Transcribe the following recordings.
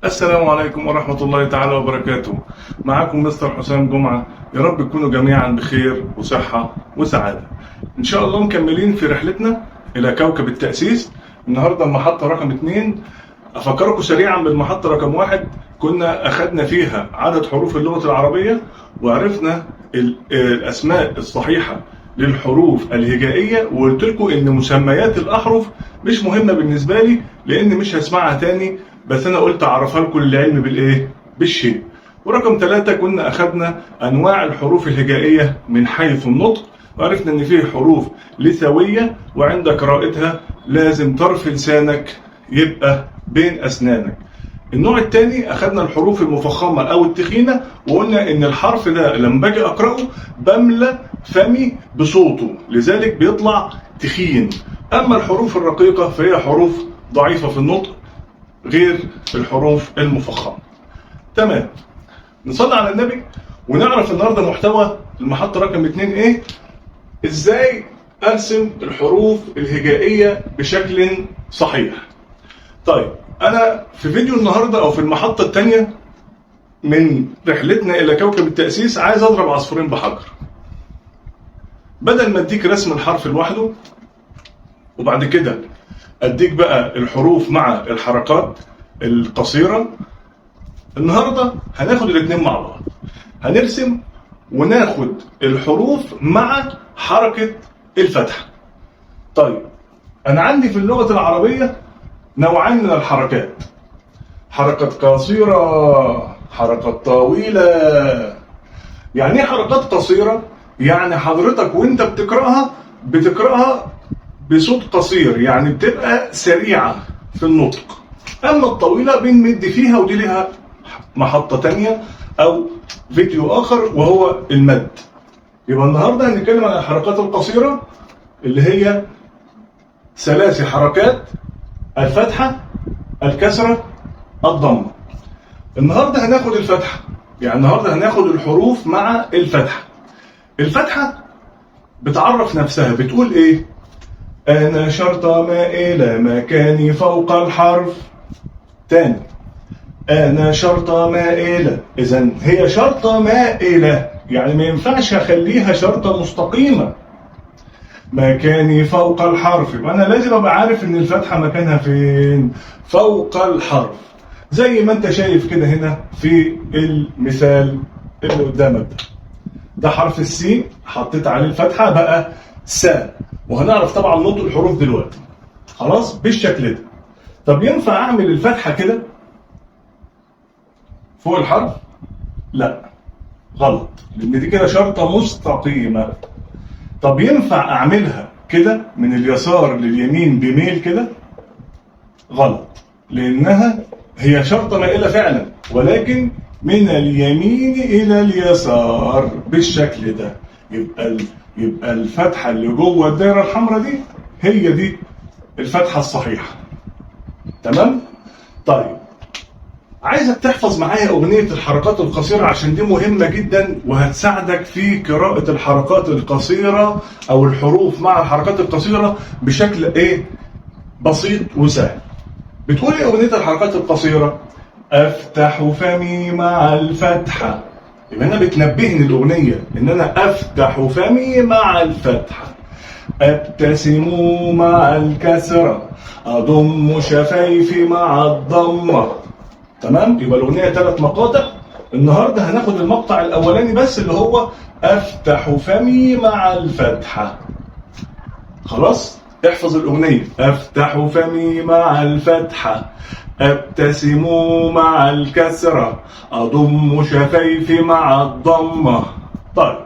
السلام عليكم ورحمة الله تعالى وبركاته. معكم مستر حسام جمعة. يا رب تكونوا جميعا بخير وصحة وسعادة. إن شاء الله مكملين في رحلتنا إلى كوكب التأسيس. النهاردة المحطة رقم 2. أفكركم سريعا بالمحطة رقم 1. كنا أخذنا فيها عدد حروف اللغة العربية وعرفنا الأسماء الصحيحة للحروف الهجائية، وقلت لكم إن مسميات الأحرف مش مهمة بالنسبة لي لأن مش هسمعها تاني، بس أنا قلت أعرفها لكم للعلم بالإيه؟ بالشيء. ورقم 3 كنا أخذنا أنواع الحروف الهجائية من حيث النطق، وعرفنا إن فيه حروف لثوية وعند قراءتها لازم طرف لسانك يبقى بين أسنانك. النوع الثاني أخذنا الحروف المفخمة أو التخينة، وقلنا إن الحرف ده لما باجي أقرأه بملى فمي بصوته، لذلك بيطلع تخين. أما الحروف الرقيقة فهي حروف ضعيفة في النطق غير الحروف المفخمة. تمام، نصلي على النبي ونعرف النهارده محتوى المحطة رقم 2 إيه؟ إزاي أرسم الحروف الهجائية بشكل صحيح. طيب، أنا في فيديو النهارده أو في المحطة الثانية من رحلتنا إلى كوكب التأسيس عايز أضرب عصفورين بحجر. بدل ما أديك رسم الحرف لوحده وبعد كده أديك بقى الحروف مع الحركات القصيرة، النهارده هناخد الاثنين مع بعض. هنرسم وناخد الحروف مع حركة الفتحة. طيب، أنا عندي في اللغة العربية نوعين من الحركات، حركة قصيرة، حركات طويلة. يعني ايه حركات قصيرة؟ يعني حضرتك وانت بتقرأها بصوت قصير، يعني بتبقى سريعة في النطق. اما الطويلة بنمد فيها، ودي لها محطة تانية او فيديو اخر وهو المد. يبقى النهاردة هنتكلم عن الحركات القصيرة اللي هي ثلاث حركات: الفتحة، الكسرة، الضمة. النهاردة هناخد الفتحة، يعني النهاردة هناخد الحروف مع الفتحة. الفتحة بتعرف نفسها، بتقول ايه؟ أنا شرطة مائلة مكاني فوق الحرف. تاني، أنا شرطة مائلة. إذن هي شرطة مائلة، يعني ما ينفعش أخليها شرطة مستقيمة. مكاني فوق الحرف، يبقى أنا لازم أبقى عارف إن الفتحة مكانها فين؟ فوق الحرف. زي ما أنت شايف كده هنا في المثال اللي قدامك ده حرف السين، حطيت عليه الفتحة بقى س، وهنعرف طبعا نطق الحروف دلوقتي. خلاص بالشكل ده. طب ينفع أعمل الفتحة كده فوق الحرف؟ لا، غلط، لأن دي كده شرطة مستقيمة. طب ينفع أعملها كده من اليسار لليمين بميل كده؟ غلط، لأنها هي شرطة مائلة فعلا، ولكن من اليمين إلى اليسار بالشكل ده. يبقى الفتحة اللي جوه الدائرة الحمراء دي هي دي الفتحة الصحيحة. تمام؟ طيب، عايزك تحفظ معايا أغنية الحركات القصيرة عشان دي مهمة جدا وهتساعدك في قراءة الحركات القصيرة أو الحروف مع الحركات القصيرة بشكل بسيط وسهل. بتقول ايه أغنية الحركات القصيرة؟ أفتح فمي مع الفتحة. يبقى أنا بتنبهني الأغنية إن أنا أفتح فمي مع الفتحة. أبتسم مع الكسرة، أضم شفايفي مع الضمة. تمام؟ يبقى الأغنية 3 مقاطع. النهاردة هناخد المقطع الأولاني بس اللي هو أفتح فمي مع الفتحة. خلاص؟ احفظ الأغنية: أفتح فمي مع الفتحة، أبتسم مع الكسرة، أضم شفايفي مع الضمة. طيب،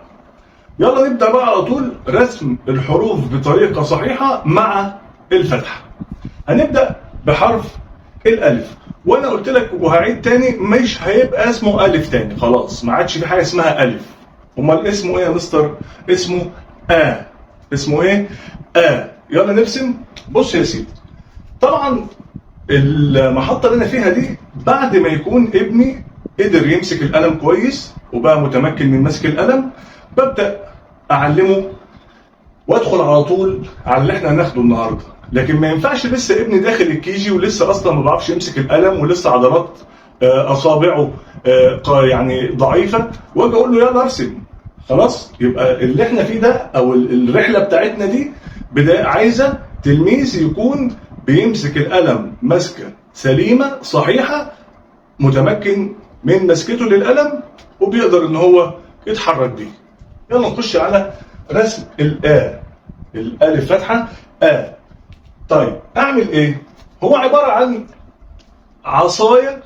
يلا نبدأ بقى على طول رسم الحروف بطريقة صحيحة مع الفتحة. هنبدأ بحرف الألف، وأنا قلت لك وهعيد تاني مش هيبقى اسمه ألف تاني، خلاص ما عادش في حاجة اسمها ألف. أمال اسمه إيه يا مستر؟ اسمه آ. اسمه إيه؟ آ. يلا نرسم. بص يا سيدي، طبعا المحطة اللي أنا فيها دي بعد ما يكون ابني قدر يمسك القلم كويس وبقى متمكن من مسك القلم، ببدأ أعلمه وأدخل على طول على اللي احنا هناخده النهاردة. لكن ما ينفعش لسه ابني داخل الكيجي ولسه أصلا ما بعرفش يمسك القلم ولسه عضلات اصابعه يعني ضعيفه، واجي اقول له يلا ارسم. خلاص، يبقى اللي احنا فيه ده او الرحله بتاعتنا دي بدايه عايزه تلميذ يكون بيمسك القلم مسكه سليمه صحيحه، متمكن من مسكته للقلم وبيقدر ان هو يتحرك بيه. يلا نخش على رسم الالف فتحه طيب اعمل ايه؟ هو عباره عن عصايه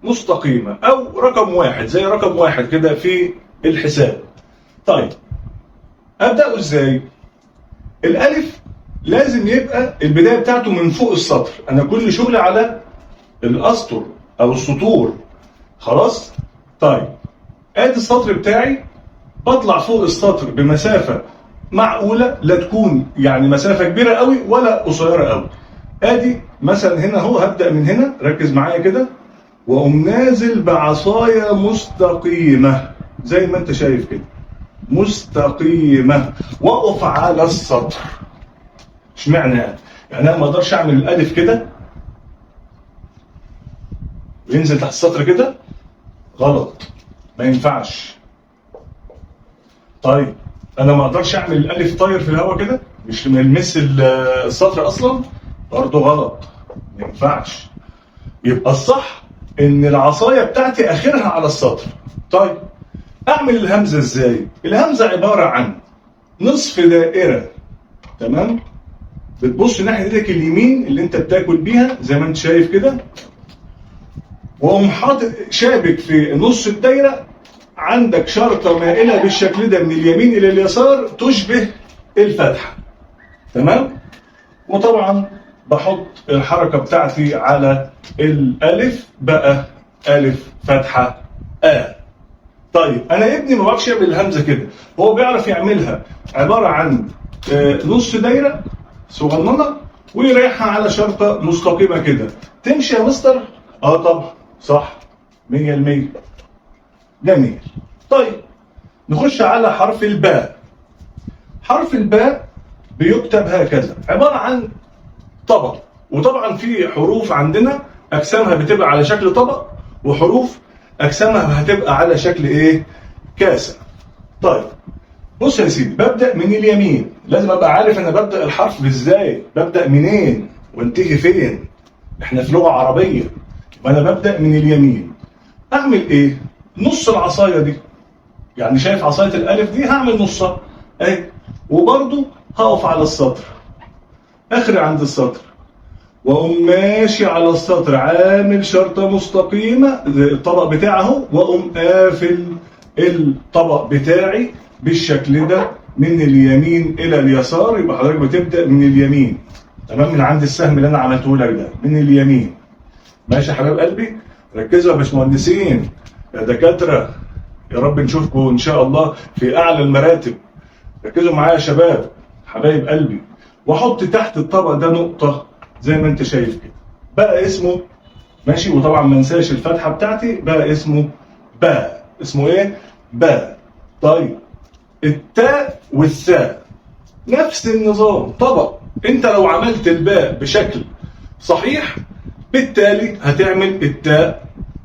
مستقيمه او رقم واحد، زي رقم واحد كده في الحساب. طيب ابداه ازاي؟ الالف لازم يبقى البدايه بتاعته من فوق السطر. انا كل شغلي على الاسطر او السطور. خلاص؟ طيب ادي السطر بتاعي، بطلع فوق السطر بمسافه معقوله، لا تكون يعني مسافه كبيره قوي ولا قصيره قوي. ادي مثلا هنا اهو، هبدا من هنا، ركز معايا كده، واقوم نازل بعصايه مستقيمه زي ما انت شايف كده، مستقيمه، واقف على السطر. اشمعنى يعني انا ما اقدرش اعمل الالف كده وينزل تحت السطر كده؟ غلط، ما ينفعش. طيب انا ما اقدرش اعمل الالف طاير في الهواء كده مش ملمس السطر اصلا؟ برضه غلط، ما ينفعش. يبقى الصح ان العصايه بتاعتي اخرها على السطر. طيب اعمل الهمزه ازاي؟ الهمزه عباره عن نصف دائره، تمام؟ بتبص ناحيه ايدك اليمين اللي انت بتاكل بيها زي ما انت شايف كده، واقوم حاطط شابك في نص الدايره، عندك شرطه مائله بالشكل ده من اليمين الى اليسار تشبه الفتحه، تمام؟ وطبعا بحط الحركه بتاعتي على الالف، بقى الف فتحه طيب انا ابني ما بعرفش يعمل الهمزه كده، هو بيعرف يعملها عباره عن نص دايره صغننه ويريحها على شرطه مستقيمه كده. تمشي يا مستر؟ طبعا صح 100%. جميل. طيب نخش على حرف الباء. حرف الباء بيكتب هكذا، عباره عن طبق، وطبعا في حروف عندنا اجسامها بتبقى على شكل طبق، وحروف اجسامها هتبقى على شكل ايه؟ كاسه. طيب بص يا سيدي، ببدا من اليمين، لازم ابقى عارف انا ببدا الحرف ازاي، ببدا منين وانتهي فين. احنا في لغه عربيه، وانا ببدا من اليمين. اعمل ايه؟ نص العصايه دي، يعني شايف عصايه الالف دي، هعمل نصها اهي، وبرضه هقف على السطر، اخري عند السطر، واقوم ماشي على السطر عامل شرطه مستقيمه الطبق بتاعه، واقوم قافل الطبق بتاعي بالشكل ده من اليمين الى اليسار. يبقى حضرتك بتبدا من اليمين، تمام؟ من عند السهم اللي انا عملته لك ده، من اليمين. ماشي يا حبايب قلبي؟ ركزوا يا باشمهندسين يا دكاتره، يا رب نشوفكم ان شاء الله في اعلى المراتب. ركزوا معايا يا شباب حبايب قلبي. واحط تحت الطبق ده نقطه زي ما انت شايف كده، بقى اسمه ماشي. وطبعا ما انساش الفتحه بتاعتي، بقى اسمه باء. اسمه ايه؟ باء. طيب التاء والثاء نفس النظام، طبق. انت لو عملت الباء بشكل صحيح بالتالي هتعمل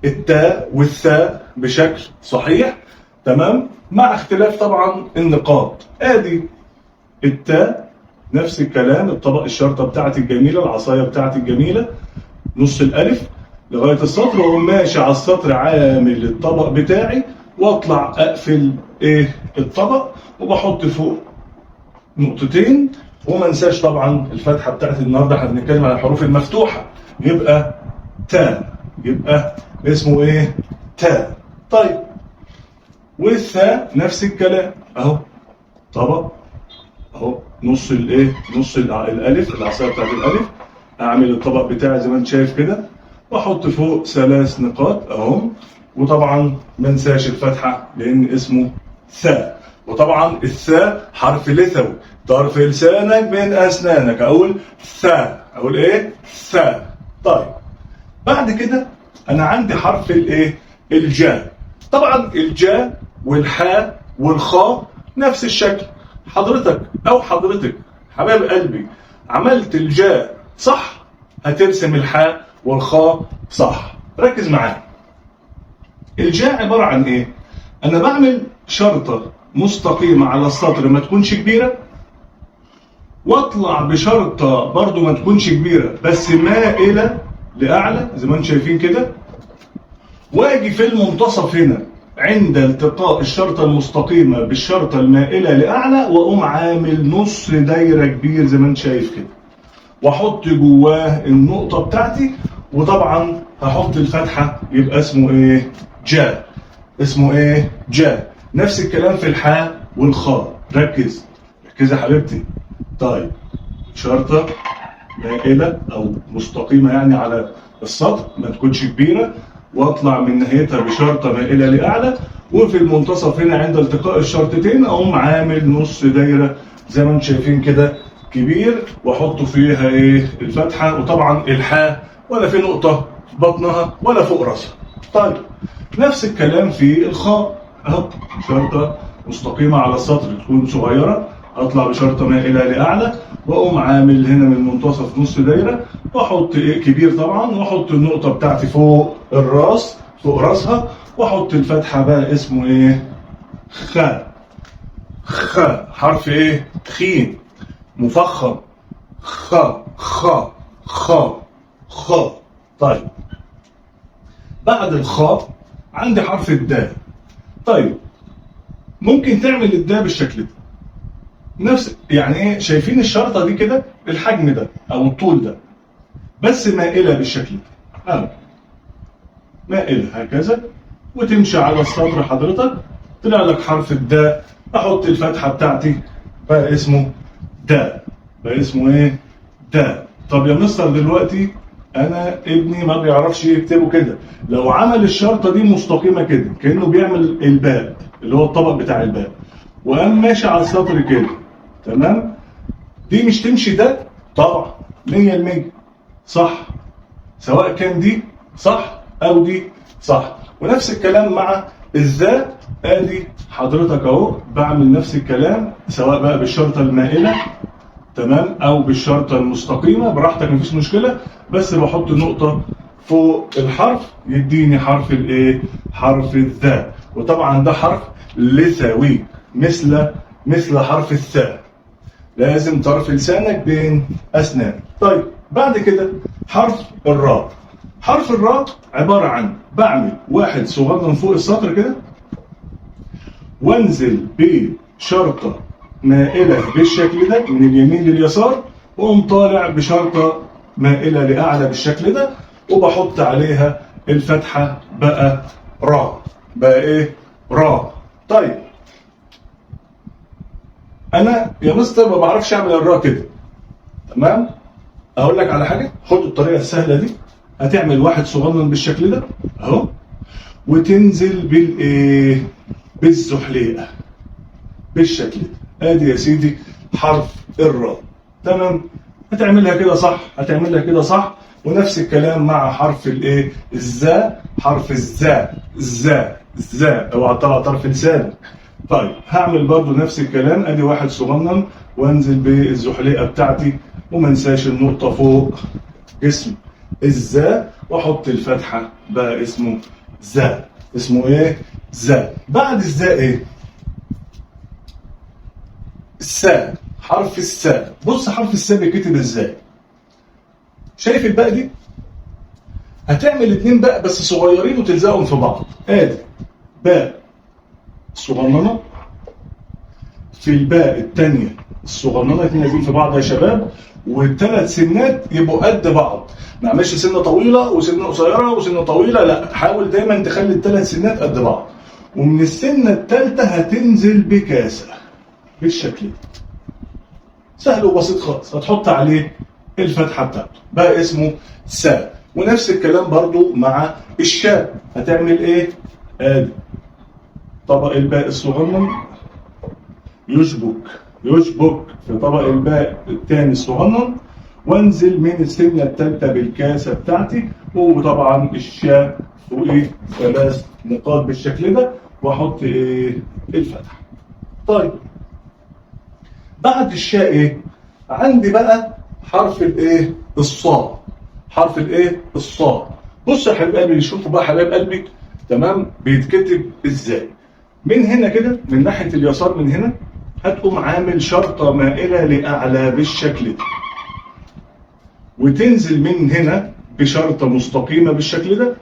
التاء والثاء بشكل صحيح، تمام؟ مع اختلاف طبعا النقاط. ادي التاء نفس الكلام، الطبق الشرطه بتاعتي الجميله، العصايه بتاعتي الجميله، نص الالف لغايه السطر، واقوم ماشي على السطر عامل الطبق بتاعي، واطلع اقفل الطبق، وبحط فوق نقطتين. وما انساش طبعا الفتحه بتاعتي. النهارده احنا بنتكلم على الحروف المفتوحه، يبقى تاء، يبقى اسمه ايه؟ تاء. طيب والثاء نفس الكلام اهو، طبق اهو، نص نص الالف، العصايه بتاعت الالف، اعمل الطبق بتاعي زي ما انت شايف كده، واحط فوق 3 نقاط اهو. وطبعا ما انساش الفتحه لان اسمه ثاء. وطبعا الثاء حرف لثوي، طرف لسانك بين اسنانك، اقول ثاء، اقول ايه؟ ثاء. طيب بعد كده انا عندي حرف الجاء. طبعا الجاء والحاء والخاء نفس الشكل. حضرتك او حضرتك حبايب قلبي عملت الجاء صح، هترسم الحاء والخاء صح. ركز معايا، الجاء عباره عن ايه؟ انا بعمل شرطه مستقيمه على السطر ما تكونش كبيره، واطلع بشرطه برضو ما تكونش كبيره بس مائله لاعلى زي ما انتم شايفين كده، واجي في المنتصف هنا عند التقاء الشرطه المستقيمه بالشرطه المائله لاعلى، واقوم عامل نص دايره كبير زي ما انت شايف كده، واحط جواه النقطه بتاعتي، وطبعا هحط الفتحه يبقى اسمه ايه؟ جاء. اسمه ايه؟ جاء. نفس الكلام في الحاء والخاء. ركز ركز يا حبيبتي. طيب شرطه مائله او مستقيمه يعني على السطر ما تكونش كبيره، واطلع من ناحيتها بشرطه مائله لاعلى، وفي المنتصف هنا عند التقاء الشرطتين اقوم عامل نص دايره زي ما انتم شايفين كده كبير، واحط فيها ايه؟ الفتحه. وطبعا الحاء ولا في نقطه في بطنها ولا فوق راسها. طيب نفس الكلام في الخاء اهو، شرطه مستقيمه على السطر تكون صغيره، اطلع بشرطه مائله لاعلى، واقوم عامل هنا من المنتصف نص دايره، واحط ايه؟ كبير طبعا، واحط النقطه بتاعتي فوق الراس فوق راسها، واحط الفتحه بقى اسمه ايه؟ خاء. خاء حرف ايه؟ خين مفخم. خاء خاء خاء خاء. طيب بعد الخاء عندي حرف الدال. طيب ممكن تعمل الدال بالشكل ده، نفس يعني ايه؟ شايفين الشرطه دي كده الحجم ده او الطول ده، بس مائله بالشكل ده، مائله هكذا، وتمشي على السطر حضرتك، طلع لك حرف الداء، احط الفتحه بتاعتي بقى اسمه داء. بقى اسمه ايه؟ داء. طب يا مستر دلوقتي انا ابني ما بيعرفش يكتبه كده، لو عمل الشرطه دي مستقيمه كده كانه بيعمل الباء اللي هو الطبق بتاع الباء، وقام ماشي على السطر كده، تمام؟ دي مش تمشي ده؟ طبعا 100% صح، سواء كان دي صح او دي صح. ونفس الكلام مع الذا، ادي حضرتك اهو بعمل نفس الكلام سواء بقى بالشرطه المائله تمام او بالشرطه المستقيمه، براحتك مفيش مشكله، بس بحط نقطه فوق الحرف يديني حرف الايه؟ حرف الذا. وطبعا ده حرف لثوي مثل حرف الثاء، لازم طرف لسانك بين اسنان. طيب بعد كده حرف الراء. حرف الراء عباره عن بعمل واحد صغنن فوق السطر كده، وانزل بشرطه مائله بالشكل ده من اليمين لليسار، واقوم طالع بشرطه مائله لاعلى بالشكل ده، وبحط عليها الفتحه بقى راء. بقى ايه؟ راء. طيب انا يا مستر ما بعرفش اعمل الراء كده، تمام؟ اقول لك على حاجه، خد الطريقه السهله دي، هتعمل واحد صغنن بالشكل ده اهو، وتنزل بالايه؟ بالزحليقه بالشكل ده. ادي يا سيدي حرف الراء، تمام؟ هتعملها كده صح، هتعملها كده صح. ونفس الكلام مع حرف الايه؟ الزاء. حرف الزاء اوعى تطلع طرف لسانك. طيب هعمل برضو نفس الكلام، ادي واحد صغنن وانزل بالزحليقه بتاعتي، وما انساش النقطه فوق اسم الزاء، واحط الفتحه بقى اسمه زاء. اسمه ايه؟ زاء. بعد الزاء ايه؟ الساء. حرف الساء. بص حرف الساء بيتكتب ازاي؟ شايف الباء دي؟ هتعمل اتنين باء بس صغيرين وتلزقهم في بعض. ادي باء صغننه في الباء الثانيه الصغننه، اتنين لازقين في بعض يا شباب، والثلاث سنات يبقوا قد بعض. ما اعملش سنه طويله وسنه قصيره وسنه طويله، لا، حاول دايما تخلي الثلاث سنات قد بعض. ومن السنه الثالثه هتنزل بكاسه بالشكل ده، سهل وبسيط خالص، هتحط عليه الفتحه بتاعته بقى اسمه ساء. ونفس الكلام برضو مع الشاء، هتعمل ايه؟ ادي طبق الباء الصغنن يشبك في طبق الباء الثاني الصغنن، وانزل من السنه الثالثه بالكاسه بتاعتي، وطبعا الشاء فوقيه 3 نقاط بالشكل ده، واحط ايه؟ الفتحه. طيب بعد الشاء ايه؟ عندي بقى حرف الايه؟ الصاد. حرف الايه؟ الصاد. بص يا حبيب قلبي، شوفوا بقى حبايب قلبي، تمام؟ بيتكتب ازاي؟ من هنا كده من ناحيه اليسار من هنا هتقوم عامل شرطه مائله لاعلى بالشكل ده، وتنزل من هنا بشرطه مستقيمه بالشكل ده،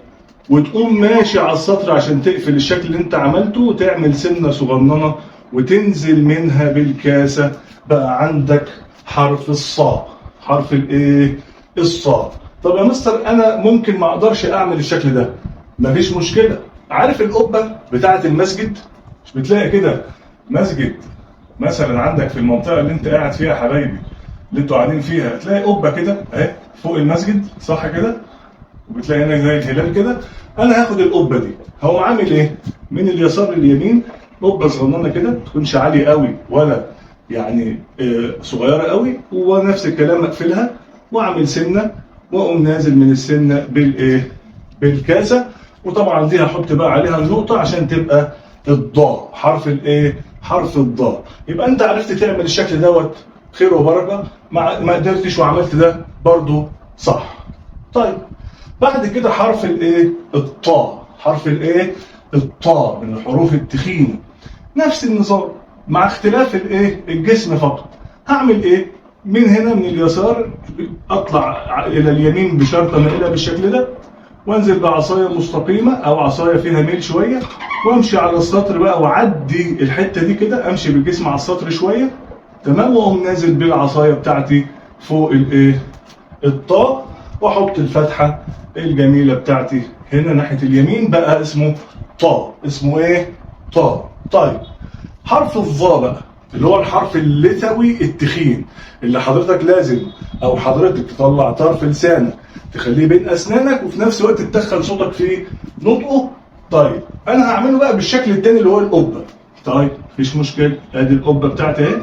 وتقوم ماشي على السطر عشان تقفل الشكل اللي انت عملته، وتعمل سنه صغننه وتنزل منها بالكاسه. بقى عندك حرف الصاد، حرف الايه؟ الصاد. طب يا مستر انا ممكن ما اقدرش اعمل الشكل ده. مفيش مشكله. عارف القبه بتاعه المسجد؟ مش بتلاقي كده مسجد مثلا عندك في المنطقه اللي انت قاعد فيها حبايبي، اللي انتوا قاعدين فيها، تلاقي قبه كده اهي فوق المسجد، صح كده؟ وبتلاقي هنا زي الهلال كده. انا هاخد القبه دي، هو عامل ايه؟ من اليسار لليمين قبه صغننه كده، ما تكونش عاليه قوي ولا يعني صغيره قوي، ونفس الكلام اقفلها واعمل سنه، واقوم نازل من السنه بالايه؟ بالكاسه. وطبعا دي هحط بقى عليها النقطه عشان تبقى الضاء، حرف الايه؟ حرف الضاء. يبقى انت عرفت تعمل الشكل دوت، خير وبركه. ما قدرتش وعملت ده برضو صح. طيب بعد كده حرف الايه؟ الطاء. حرف الايه؟ الطاء من الحروف التخينه. نفس النظام مع اختلاف الايه؟ الجسم فقط. هعمل ايه؟ من هنا من اليسار اطلع الى اليمين بشرطه مائله بالشكل ده، وانزل بعصايه مستقيمه او عصايه فيها ميل شويه، وامشي على السطر بقى واعدي الحته دي كده، امشي بالجسم على السطر شويه، تمام، واقوم نازل بالعصايه بتاعتي فوق الايه؟ الطاء، واحط الفتحه الجميله بتاعتي هنا ناحيه اليمين، بقى اسمه طاء. اسمه ايه؟ طاء. طيب حرف الظاء بقى اللي هو الحرف اللثوي التخين، اللي حضرتك لازم او حضرتك تطلع طرف لسانك تخليه بين اسنانك، وفي نفس الوقت تدخل صوتك في نطقه. طيب انا هعمله بقى بالشكل الثاني اللي هو القبه. طيب مفيش مشكله، ادي القبه بتاعتي اهي،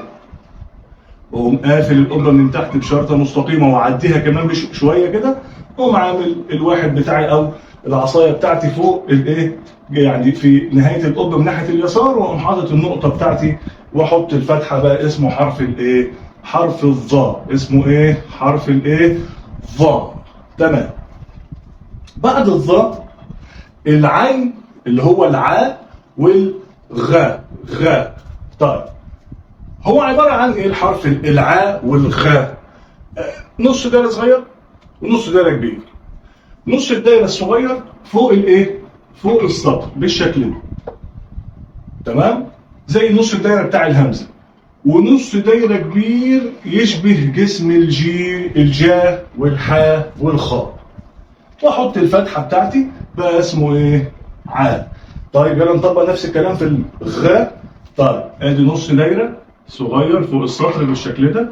واقوم قافل القبه من تحت بشرطه مستقيمه واعديها كمان شويه كده، واقوم عامل الواحد بتاعي او العصايه بتاعتي فوق الايه؟ يعني في نهايه القبه من ناحيه اليسار، واقوم حاطط النقطه بتاعتي واحط الفتحه، بقى اسمه حرف الايه؟ حرف الظاء. اسمه ايه؟ حرف الايه؟ ظاء. تمام. بعد الظاء العين اللي هو العاء والغاء. غاء. طيب هو عباره عن ايه الحرف العاء والغاء؟ نص دايره صغير ونص دايره كبير. نص الدايره الصغير فوق الايه؟ فوق السطر بالشكل ده، تمام، زي نص الدايره بتاع الهمزه. ونص دايره كبير يشبه جسم الجاء والحاء والخاء، واحط الفتحه بتاعتي، بقى اسمه ايه؟ عاء. طيب يلا نطبق نفس الكلام في الغاء. طيب ادي نص دايره صغير فوق السطر بالشكل ده،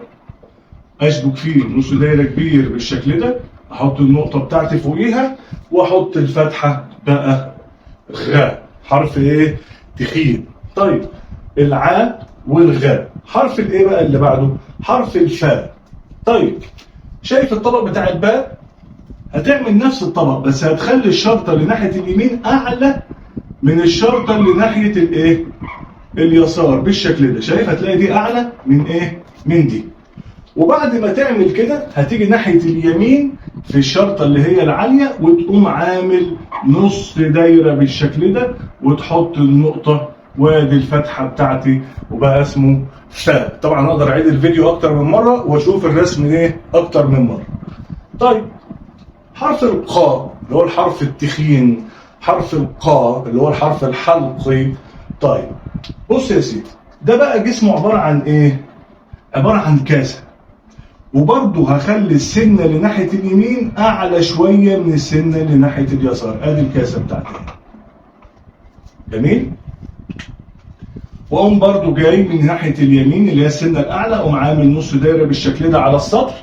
اشبك فيه نص دايره كبير بالشكل ده، احط النقطه بتاعتي فوقيها واحط الفتحه، بقى غاء. حرف ايه؟ تخين. طيب العاء والغاء. حرف الايه بقى اللي بعده؟ حرف الفاء. طيب شايف الطبق بتاع الباء؟ هتعمل نفس الطبق، بس هتخلي الشرطه اللي ناحيه اليمين اعلى من الشرطه اللي ناحيه الايه؟ اليسار بالشكل ده. شايف؟ هتلاقي دي اعلى من ايه؟ من دي. وبعد ما تعمل كده هتيجي ناحيه اليمين في الشرطه اللي هي العاليه، وتقوم عامل نص دايره بالشكل ده، وتحط النقطه، وادي الفتحه بتاعتي، وبقى اسمه فاء. طبعا اقدر اعيد الفيديو اكتر من مره واشوف الرسم ايه اكتر من مره. طيب حرف القاء اللي هو الحرف التخين. حرف القاء اللي هو الحرف الحلقي. طيب بص يا سيدي، ده بقى جسمه عباره عن ايه؟ عباره عن كاسه، وبرضه هخلي السنه اللي ناحيه اليمين اعلى شويه من السنه اللي ناحيه اليسار. ادي الكاسه بتاعتي، جميل. واقوم برضه جاي من ناحيه اليمين اللي هي السنه الاعلى، اقوم عامل نص دايره بالشكل ده على السطر،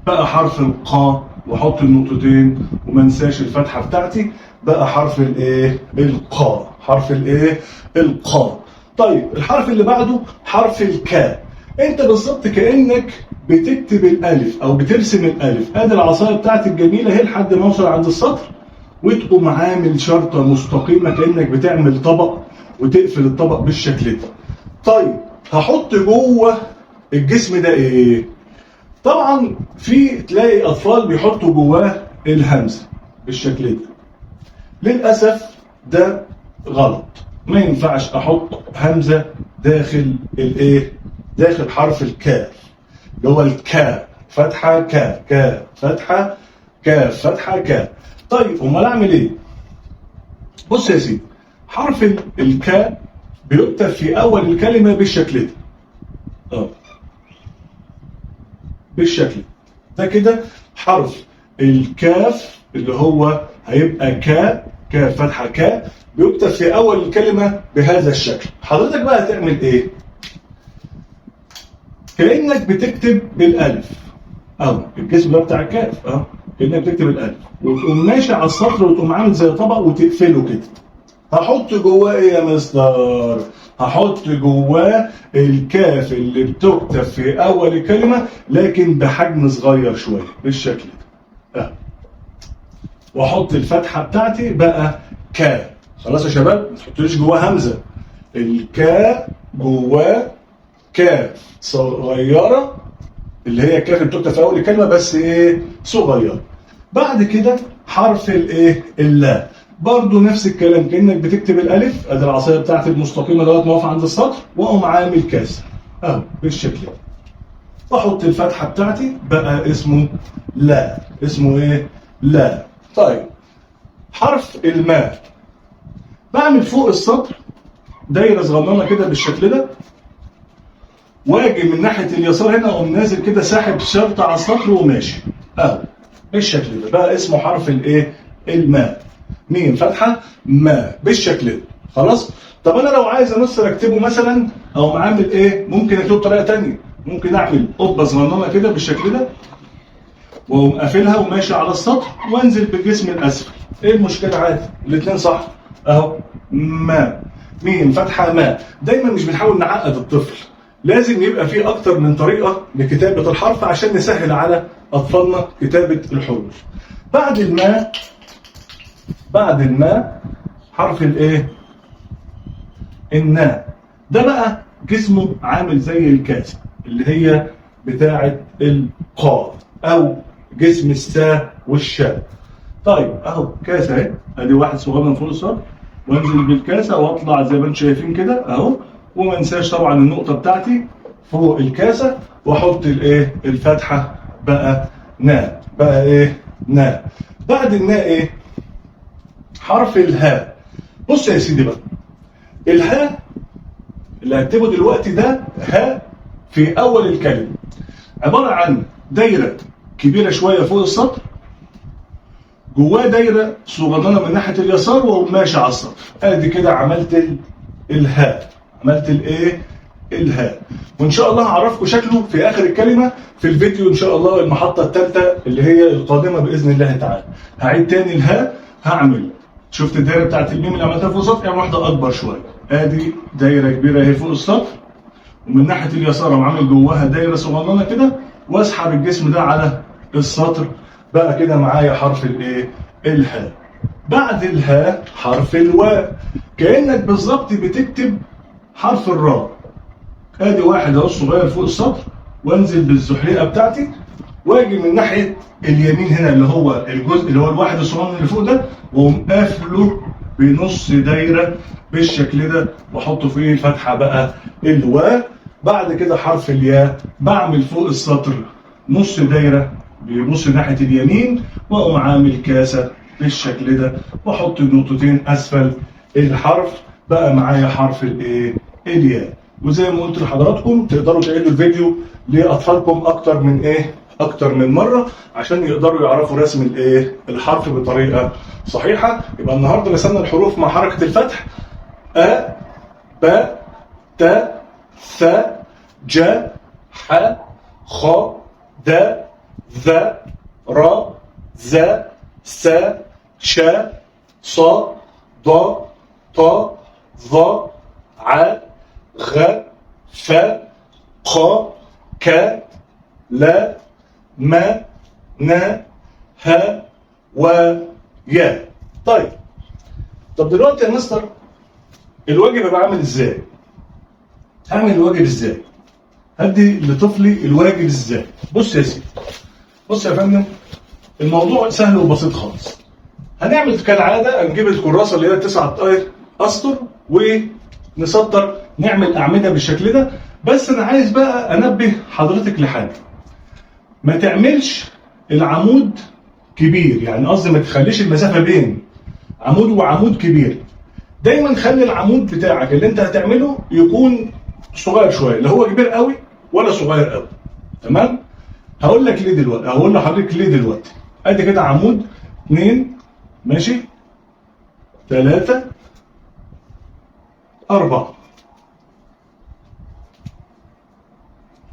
بقى حرف القاء، واحط النقطتين وما انساش الفتحه بتاعتي، بقى حرف الايه؟ القاء. حرف الايه؟ القاء. طيب الحرف اللي بعده حرف الكاء. انت بالظبط كانك بتكتب الالف او بترسم الالف. ادي العصايه بتاعتي الجميله اهي لحد ما اوصل عند السطر، وتقوم عامل شرطه مستقيمه كانك بتعمل طبق، وتقفل الطبق بالشكل ده. طيب هحط جوه الجسم ده ايه؟ طبعا في تلاقي اطفال بيحطوا جواه الهمزه بالشكل ده. للاسف ده غلط. ما ينفعش احط همزه داخل الايه؟ داخل حرف الكاف اللي هو الكاف فتحه كاف كاف فتحه كاف فتحه كاف. طيب امال اعمل ايه؟ بص يا سيدي، حرف الكاف بيكتب في اول الكلمه بالشكل ده. بالشكل ده كده حرف الكاف اللي هو هيبقى كاف فتحه كاف بيكتب في اول الكلمه بهذا الشكل. حضرتك بقى هتعمل ايه؟ كانك بتكتب الالف الجسم ده بتاع الكاف كانك بتكتب الالف وتقوم ماشي على السطر وتقوم عامل زي طبق وتقفله كده. هحط جواه ايه يا مستر؟ هحط جواه الكاف اللي بتكتب في اول الكلمه لكن بحجم صغير شويه بالشكل ده. واحط الفتحه بتاعتي بقى كا. خلاص يا شباب، ما تحطليش جواه همزه. الكا جواه كاف صغيره اللي هي الكاف اللي بتكتب في اول الكلمه بس ايه؟ صغيره. بعد كده حرف الايه؟ اللا. برضه نفس الكلام كانك بتكتب الالف، ادي العصايه بتاعتي المستقيمه لغايه ما اقف عند السطر واقوم عامل كسر بالشكل ده. واحط الفتحه بتاعتي بقى اسمه لا. اسمه ايه؟ لا. طيب حرف الماء بعمل فوق السطر دايره صغننه كده بالشكل ده، واجي من ناحيه اليسار هنا اقوم نازل كده ساحب شرطه على السطر وماشي بالشكل ده. بقى اسمه حرف الايه؟ الماء. ميم فتحه ما بالشكل ده. خلاص. طب انا لو عايز مستر اكتبه مثلا او عامل ايه؟ ممكن اكتبه بطريقه ثانيه. ممكن اعمل قبه صغننه كده بالشكل ده واقوم قافلها وماشي على السطر وانزل بالجسم الاسفل. ايه المشكله؟ عادي، الاثنين صح ما ميم فتحه ما. دايما مش بنحاول نعقد الطفل، لازم يبقى في اكتر من طريقه لكتابه الحرف عشان نسهل على اطفالنا كتابه الحروف. بعد الماء حرف الايه؟ الناء. ده بقى جسمه عامل زي الكاس اللي هي بتاعه القاف او جسم الساء والشاء. طيب كاس اهي، ادي واحد صغير فوق السطر وانزل بالكاسه واطلع زي ما انتم شايفين كده وما انساش طبعا النقطه بتاعتي فوق الكاسه واحط الايه؟ الفتحه بقى ناء. بقى ايه؟ ناء. بعد الناء ايه؟ حرف الهاء. بص يا سيدي بقى، الهاء اللي هكتبه دلوقتي ده هاء في اول الكلمه عباره عن دايره كبيره شويه فوق السطر، جواه دايره صغننه من ناحيه اليسار واقوم ماشي على السطر. ادي كده عملت الهاء. عملت الايه؟ الهاء. وان شاء الله هعرفكم شكله في اخر الكلمه في الفيديو ان شاء الله، المحطه الثالثه اللي هي القادمه باذن الله تعالى. هعيد تاني الهاء. هعمل، شفت الدايره بتاعت الميم اللي عملتها فوق السطر؟ يعني واحده اكبر شويه. ادي دايره كبيره اهي فوق السطر ومن ناحيه اليسار اقوم عامل جواها دايره صغننه كده واسحب الجسم ده على السطر. بقى كده معايا حرف الايه؟ الهاء. بعد الهاء حرف الواء، كانك بالظبط بتكتب حرف الراء. ادي واحد اهو صغير فوق السطر وانزل بالزحليقه بتاعتي واجي من ناحيه اليمين هنا اللي هو الجزء اللي هو الواحد الصغير اللي فوق ده واقوم قافله بنص دايره بالشكل ده واحطه فيه الفتحه بقى الواء. بعد كده حرف الياء بعمل فوق السطر نص دايره بيبص ناحيه اليمين واقوم عامل كاسه بالشكل ده واحط نقطتين اسفل الحرف. بقى معايا حرف الايه؟ الياء. وزي ما قلت لحضراتكم تقدروا تعيدوا الفيديو لاطفالكم اكتر من مره عشان يقدروا يعرفوا رسم الايه؟ الحرف بطريقه صحيحه. يبقى النهارده رسمنا الحروف مع حركه الفتح: ا ب ت ث ج ح خ د ذ ر ز س ش ص ض ط ظ ع غ ف ق ك ل م ن ه و ي. طب دلوقتي يا مستر الواجب هيبقى عامل ازاي؟ هعمل الواجب ازاي؟ هدي لطفلي الواجب ازاي؟ بص يا سيدي، بص يا فندم، الموضوع سهل وبسيط خالص. هنعمل كالعاده، هنجيب الكراسه اللي هي 9 اسطر ونسطر، نعمل اعمده بالشكل ده. بس انا عايز بقى انبه حضرتك لحاجه، ما تعملش العمود كبير، يعني قصدي ما تخليش المسافه بين عمود وعمود كبير. دايما خلي العمود بتاعك اللي انت هتعمله يكون صغير شويه، لا هو كبير قوي ولا صغير قوي. تمام؟ هقول لك ليه دلوقتي، هقول لحضرتك ليه دلوقتي. ادي كده عمود 2 ماشي 3 4،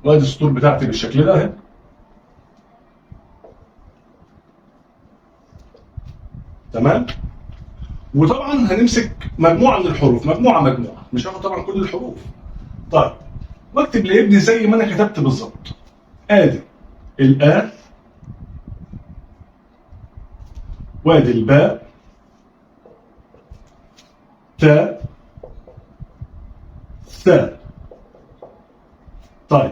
وادي السطور بتاعتي بالشكل ده اهي. تمام؟ وطبعا هنمسك مجموعه من الحروف، مجموعه مش هاخد طبعا كل الحروف. طيب، واكتب لابني زي ما انا كتبت بالظبط. ادي الآ، وادي الباء، تاء، ثاء. طيب،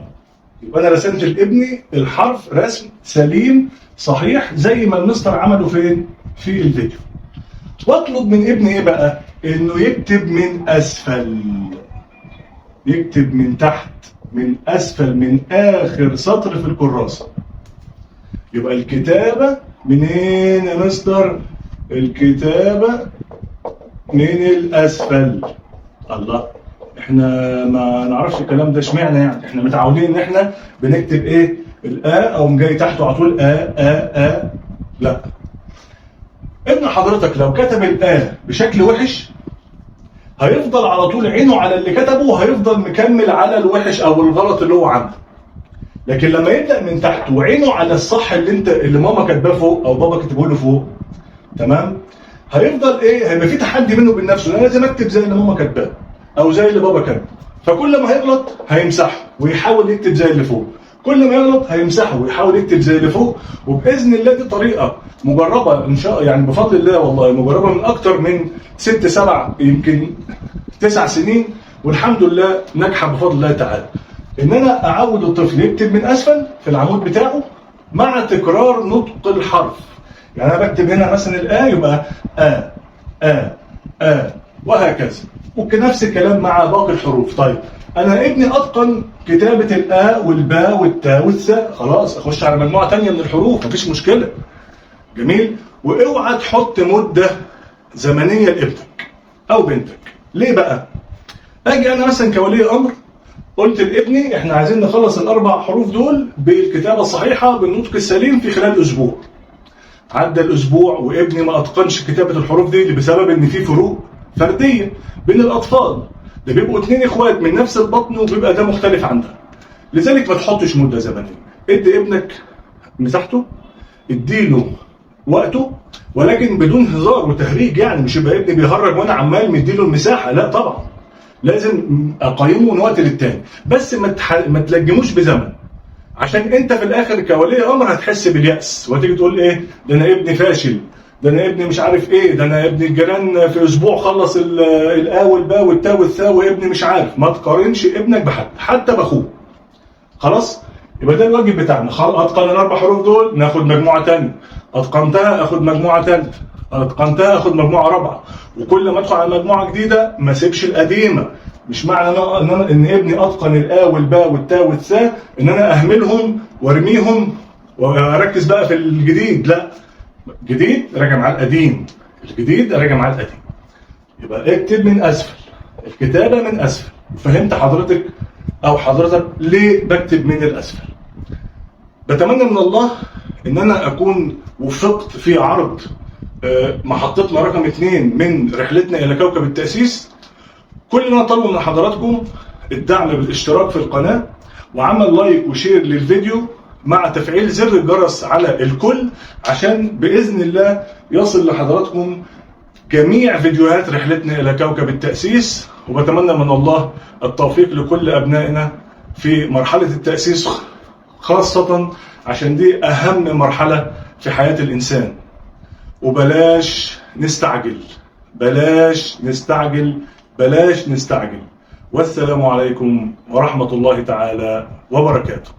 يبقى انا رسمت لابني الحرف رسم سليم صحيح زي ما المستر عمله فين؟ في الفيديو. واطلب من ابني ايه بقى؟ انه يكتب من اسفل، يكتب من تحت، من اسفل، من اخر سطر في الكراسه. يبقى الكتابه منين يا مستر؟ الكتابه من الاسفل. الله، احنا ما نعرفش الكلام ده اشمعنى؟ يعني احنا متعودين ان احنا بنكتب ايه؟ الآ او جاي تحته على طول آ. لا، ابن حضرتك لو كتب الآ بشكل وحش هيفضل على طول عينه على اللي كتبه، وهيفضل مكمل على الوحش او الغلط اللي هو عمله. لكن لما يبدا من تحت وعينه على الصح اللي ماما كاتباه فوق او بابا كاتبه له فوق، تمام، هيفضل ايه؟ هيبقى في تحدي منه وبين نفسه، انا لازم اكتب زي اللي ماما كاتباه او زي اللي بابا كاتبه. فكل ما هيغلط هيمسحه ويحاول يكتب زي اللي فوق، كل ما يغلط هيمسحه ويحاول يكتب زي اللي فوق. وباذن الله دي طريقه مجربه ان شاء الله، يعني بفضل الله والله مجربه من اكتر من 6 7 يمكن 9 سنين، والحمد لله ناجحه بفضل الله تعالى. ان انا اعود الطفل يكتب من اسفل في العمود بتاعه مع تكرار نطق الحرف. يعني انا بكتب هنا مثلا الآ يبقى آ وهكذا، ممكن نفس الكلام مع باقي الحروف. طيب، انا ابني اتقن كتابه الآ والباء والتاء والثاء، خلاص اخش على مجموعه ثانيه من الحروف، مفيش مشكله. جميل. واوعى تحط مده زمنيه لابنك او بنتك. ليه بقى؟ اجي انا مثلا كولي امر قلت لابني احنا عايزين نخلص ال4 حروف دول بالكتابه الصحيحه بالنطق السليم في خلال اسبوع. عدى الاسبوع وابني ما اتقنش كتابه الحروف دي بسبب ان في فروق فرديه بين الاطفال، ده بيبقوا 2 اخوات من نفس البطن وبيبقى ده مختلف عن ده. لذلك ما تحطش مده زمنيه، ادي ابنك مساحته، اديله وقته، ولكن بدون هزار وتهريج. يعني مش يبقى ابني بيهرج وانا عمال مديله المساحه، لا طبعا، لازم اقيمه من وقت للتاني، بس ما تلجموش بزمن، عشان انت في الاخر كولي امر هتحس باليأس وتيجي تقول ايه؟ ده انا ابني فاشل، ده انا ابني مش عارف ايه، ده انا ابني الجيران في اسبوع خلص الآ والباء والتاء والثاء وابني مش عارف. ما تقارنش ابنك بحد، حتى باخوه. خلاص؟ يبقى ده الواجب بتاعنا. اتقن ال4 حروف دول ناخد مجموعه ثانيه، اتقنتها اخد مجموعه ثالثه، اتقنتها اخد مجموعه رابعه، وكل ما ادخل على مجموعه جديده ما اسيبش القديمه. مش معنى ان ابني اتقن الآ والباء والتاء والثاء ان انا اهملهم وارميهم واركز بقى في الجديد، لا. جديد راجع مع القديم، الجديد راجع مع القديم. يبقى اكتب من اسفل، الكتابه من اسفل. فهمت حضرتك او حضرتك ليه بكتب من الاسفل؟ بتمنى من الله ان انا اكون وفقت في عرض محطتنا رقم 2 من رحلتنا الى كوكب التأسيس. كل اللي انا طالبه من حضراتكم الدعم بالاشتراك في القناه وعمل لايك وشير للفيديو مع تفعيل زر الجرس على الكل، عشان باذن الله يصل لحضراتكم جميع فيديوهات رحلتنا الى كوكب التأسيس. وبتمنى من الله التوفيق لكل ابنائنا في مرحله التأسيس خاصه، عشان دي اهم مرحله في حياه الانسان. وبلاش نستعجل، بلاش نستعجل، بلاش نستعجل. والسلام عليكم ورحمة الله تعالى وبركاته.